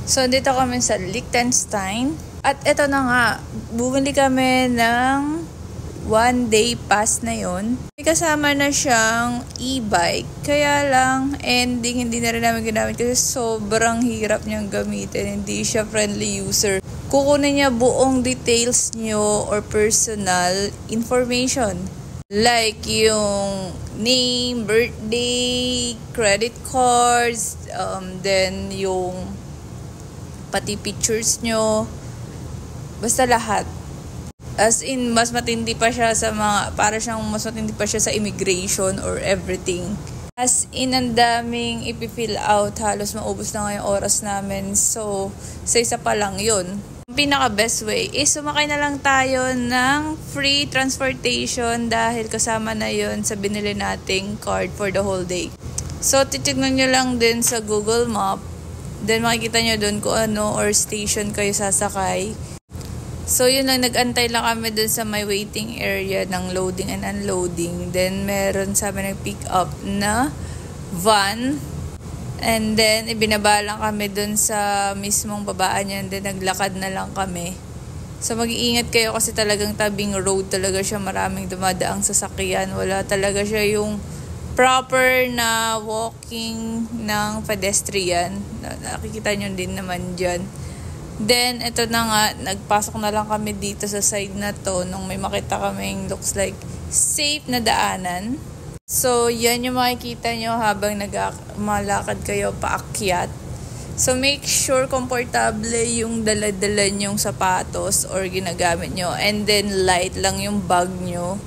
So, dito kami sa Liechtenstein. At ito na nga, bumili kami ng 1-day pass na yon. May kasama na siyang e-bike. Kaya lang, ending, hindi na rin namin ginamit kasi sobrang hirap niyang gamitin. Hindi siya friendly user. Kukunin niya buong details niyo or personal information. Like yung name, birthday, credit cards, then yung pati pictures nyo. Basta lahat. As in, mas matindi pa siya sa mas matindi pa siya sa immigration or everything. As in, ang daming ipi-fill out. Halos maubos na nga yung oras namin. So, sa isa pa lang yun. Ang pinaka-best way is sumakay na lang tayo ng free transportation dahil kasama na yun sa binili nating card for the whole day. So, titignan nyo lang din sa Google Map. Then, makikita nyo dun kung ano or station kayo sasakay. So, yun lang, nag-antay lang kami dun sa may waiting area ng loading and unloading. Then, meron sa amin nag-pick up na van. And then, ibinaba lang kami dun sa mismong babaan yan. Then, naglakad na lang kami. So, mag-iingat kayo kasi talagang tabing road talaga siya. Maraming dumadaang sasakyan. Wala talaga siya yung proper na walking ng pedestrian. Nakikita nyo din naman dyan. Then, ito na nga, nagpasok na lang kami dito sa side na to nung may makita kaming looks like safe na daanan. So, yan yung makikita nyo habang malakad kayo paakyat. So, make sure komportable yung dala-dala nyong sapatos or ginagamit nyo. And then, light lang yung bag nyo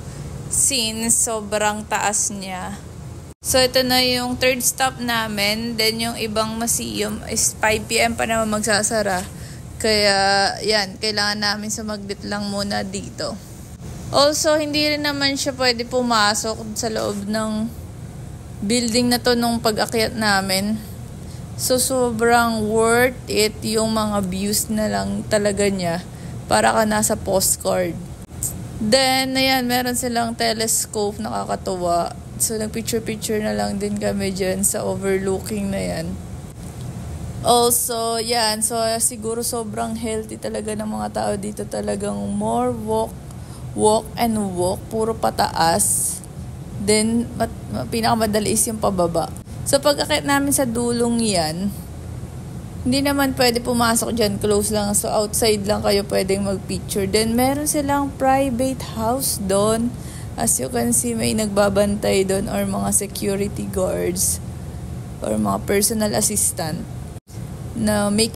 since sobrang taas niya. So, ito na yung third stop namin. Then, yung ibang museum is 5 PM pa naman magsasara. Kaya, yan, kailangan namin sumaglit lang muna dito. Also, hindi rin naman siya pwede pumasok sa loob ng building na to nung pag-akyat namin. So, sobrang worth it yung mga views na lang talaga niya. Para ka nasa postcard. Then, ayan, meron silang telescope, nakakatuwa. So, nag-picture-picture na lang din kami dyan sa overlooking na yan. Also, yan. So, siguro sobrang healthy talaga ng mga tao dito. Talagang more walk and walk. Puro pataas. Then, pinakamadali is yung pababa. So, pag-akit namin sa dulong yan, hindi naman pwede pumasok dyan. Close lang. So, outside lang kayo pwedeng mag-picture. Then, meron silang private house doon. As you can see, may nagbabantay doon or mga security guards or mga personal assistant na make